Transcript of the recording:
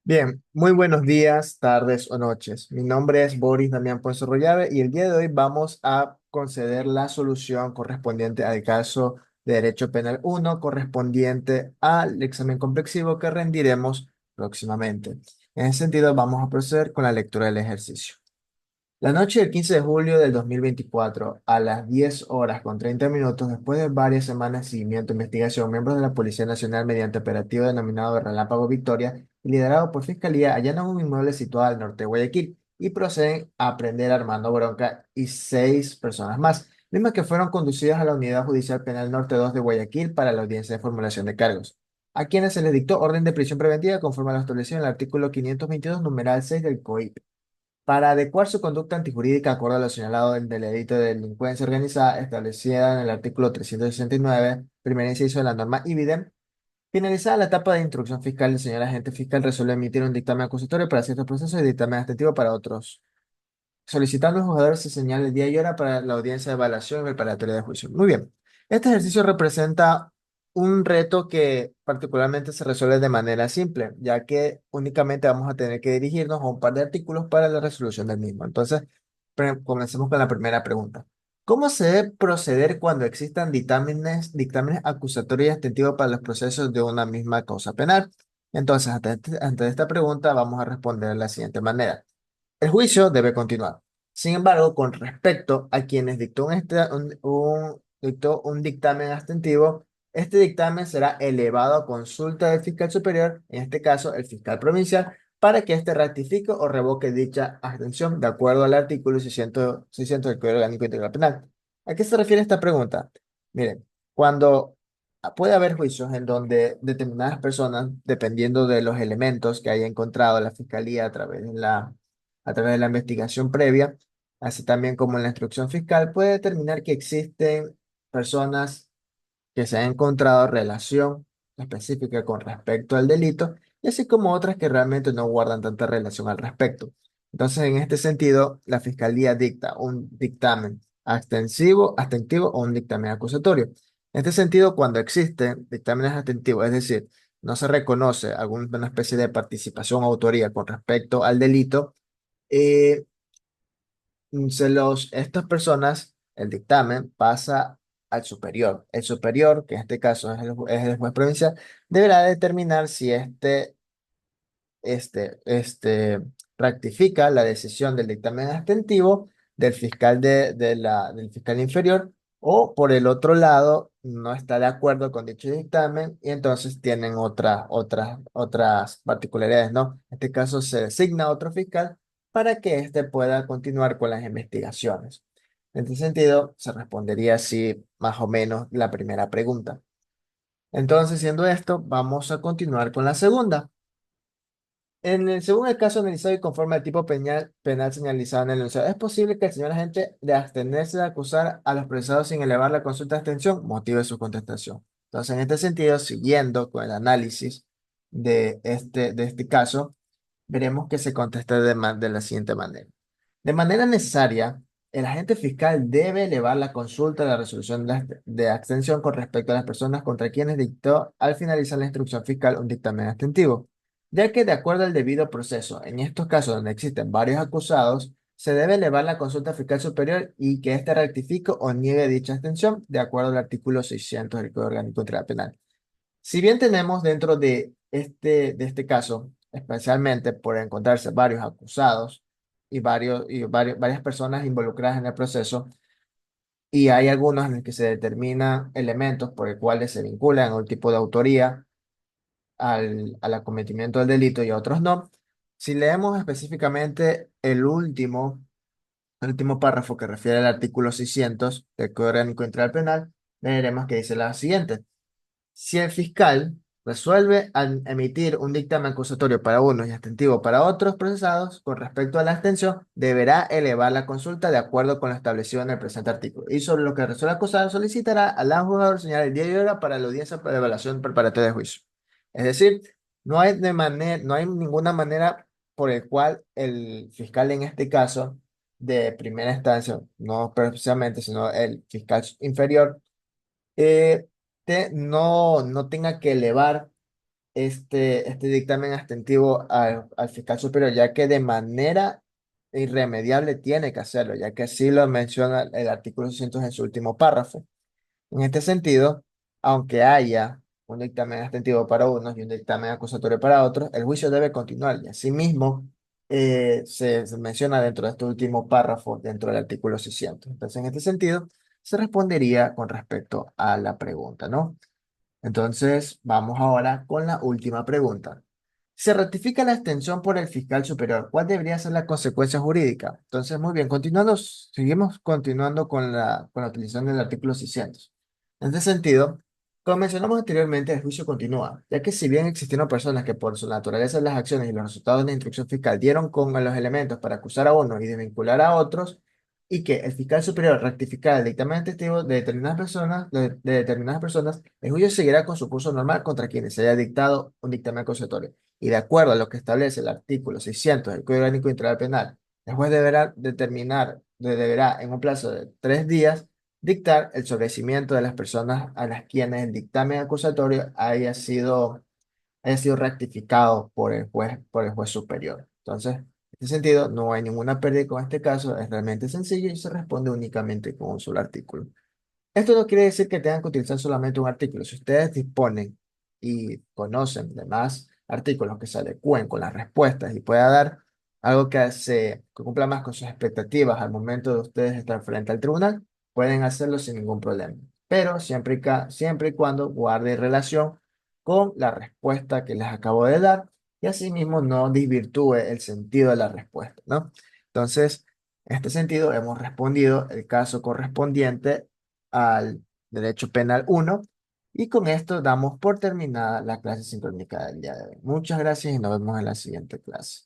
Bien, muy buenos días, tardes o noches. Mi nombre es Boris Damián Ponce Rollave y el día de hoy vamos a conceder la solución correspondiente al caso de Derecho Penal 1 correspondiente al examen complexivo que rendiremos próximamente. En ese sentido, vamos a proceder con la lectura del ejercicio. La noche del 15 de julio del 2024, a las 10 horas con 30 minutos, después de varias semanas de seguimiento e investigación, miembros de la Policía Nacional, mediante operativo denominado Relámpago Victoria, y liderado por Fiscalía, allanan un inmueble situado al norte de Guayaquil y proceden a prender a Armando Bronca y 6 personas más, mismas que fueron conducidas a la Unidad Judicial Penal Norte 2 de Guayaquil para la audiencia de formulación de cargos, a quienes se les dictó orden de prisión preventiva conforme a lo establecido en el artículo 522, numeral 6 del COIP para adecuar su conducta antijurídica acorde a lo señalado del delito de delincuencia organizada establecida en el artículo 369, primer inciso de la norma IBIDEM. Finalizada la etapa de instrucción fiscal, el señor agente fiscal resuelve emitir un dictamen acusatorio para ciertos procesos y dictamen abstentivo para otros, solicitando al juzgador se señale el día y hora para la audiencia de evaluación y preparatoria de juicio. Muy bien. Este ejercicio representa un reto que particularmente se resuelve de manera simple, ya que únicamente vamos a tener que dirigirnos a un par de artículos para la resolución del mismo. Entonces, comencemos con la primera pregunta. ¿Cómo se debe proceder cuando existan dictámenes acusatorios y abstentivos para los procesos de una misma causa penal? Entonces, ante esta pregunta, vamos a responder de la siguiente manera. El juicio debe continuar. Sin embargo, con respecto a quienes dictó un dictamen abstentivo, este dictamen será elevado a consulta del fiscal superior, en este caso el fiscal provincial, para que éste ratifique o revoque dicha abstención de acuerdo al artículo 600 del Código Orgánico Integral Penal. ¿A qué se refiere esta pregunta? Miren, cuando puede haber juicios en donde determinadas personas, dependiendo de los elementos que haya encontrado la fiscalía a través de la investigación previa, así también como en la instrucción fiscal, puede determinar que existen personas que se han encontrado relación específica con respecto al delito, y así como otras que realmente no guardan tanta relación al respecto. Entonces, en este sentido, la fiscalía dicta un dictamen abstentivo o un dictamen acusatorio. En este sentido, cuando existen dictámenes abstentivos, es decir, no se reconoce alguna especie de participación o autoría con respecto al delito, eh, estas personas, el dictamen pasa al superior. El superior, que en este caso es el juez provincial, deberá determinar si este rectifica la decisión del dictamen abstentivo del fiscal del fiscal inferior, o por el otro lado no está de acuerdo con dicho dictamen y entonces tienen otras particularidades, ¿no? En este caso se designa otro fiscal para que éste pueda continuar con las investigaciones. En este sentido, se respondería así más o menos la primera pregunta. Entonces, siendo esto, vamos a continuar con la segunda. Según el caso analizado y conforme al tipo penal señalizado en el enunciado, ¿es posible que el señor agente de abstenerse de acusar a los procesados sin elevar la consulta de abstención motive su contestación? Entonces, en este sentido, siguiendo con el análisis de este caso, veremos que se contesta de la siguiente manera. De manera necesaria, el agente fiscal debe elevar la consulta de la resolución de abstención con respecto a las personas contra quienes dictó al finalizar la instrucción fiscal un dictamen abstentivo, ya que de acuerdo al debido proceso, en estos casos donde existen varios acusados, se debe elevar la consulta fiscal superior y que éste rectifique o niegue dicha abstención de acuerdo al artículo 600 del Código Orgánico Integral Penal. Si bien tenemos dentro de este caso, especialmente por encontrarse varios acusados varias personas involucradas en el proceso, y hay algunos en los que se determinan elementos por los cuales se vinculan a un tipo de autoría al acometimiento del delito y otros no, si leemos específicamente el último párrafo que refiere al artículo 600 del Código Orgánico Integral Penal, veremos que dice la siguiente. Si el fiscal resuelve al emitir un dictamen acusatorio para unos y abstentivo para otros procesados, con respecto a la abstención, deberá elevar la consulta de acuerdo con lo establecido en el presente artículo. Y sobre lo que resuelve el acusado, solicitará al juzgador señalar el día y hora para la audiencia para evaluación preparatoria de juicio. Es decir, no hay ninguna manera por el cual el fiscal en este caso de primera instancia, no precisamente, sino el fiscal inferior, eh, no tenga que elevar este dictamen abstentivo al fiscal superior, ya que de manera irremediable tiene que hacerlo, ya que así lo menciona el artículo 600 en su último párrafo. En este sentido, aunque haya un dictamen abstentivo para unos y un dictamen acusatorio para otros, el juicio debe continuar y asimismo se menciona dentro de este último párrafo, dentro del artículo 600. Entonces, en este sentido, se respondería con respecto a la pregunta, ¿no? Entonces, vamos ahora con la última pregunta. Se ratifica la extensión por el fiscal superior. ¿Cuál debería ser la consecuencia jurídica? Entonces, muy bien, continuando, seguimos continuando con la utilización del artículo 600. En este sentido, como mencionamos anteriormente, el juicio continúa, ya que si bien existieron personas que por su naturaleza de las acciones y los resultados de la instrucción fiscal dieron con los elementos para acusar a uno y desvincular a otros, y que el fiscal superior rectificara el dictamen testigo de determinadas personas, el juicio seguirá con su curso normal contra quienes se haya dictado un dictamen acusatorio. Y de acuerdo a lo que establece el artículo 600 del Código Orgánico Integral Penal, el juez deberá en un plazo de 3 días dictar el sobreseimiento de las personas a las quienes el dictamen acusatorio haya sido rectificado por el juez superior. Entonces, en este sentido, no hay ninguna pérdida con este caso, es realmente sencillo y se responde únicamente con un solo artículo. Esto no quiere decir que tengan que utilizar solamente un artículo. Si ustedes disponen y conocen de más artículos que se adecúen con las respuestas y pueda dar algo que cumpla más con sus expectativas al momento de ustedes estar frente al tribunal, pueden hacerlo sin ningún problema. Pero siempre y cuando guarde relación con la respuesta que les acabo de dar y asimismo no desvirtúe el sentido de la respuesta, ¿no? Entonces, en este sentido, hemos respondido el caso correspondiente al Derecho Penal 1 y con esto damos por terminada la clase sincrónica del día de hoy. Muchas gracias y nos vemos en la siguiente clase.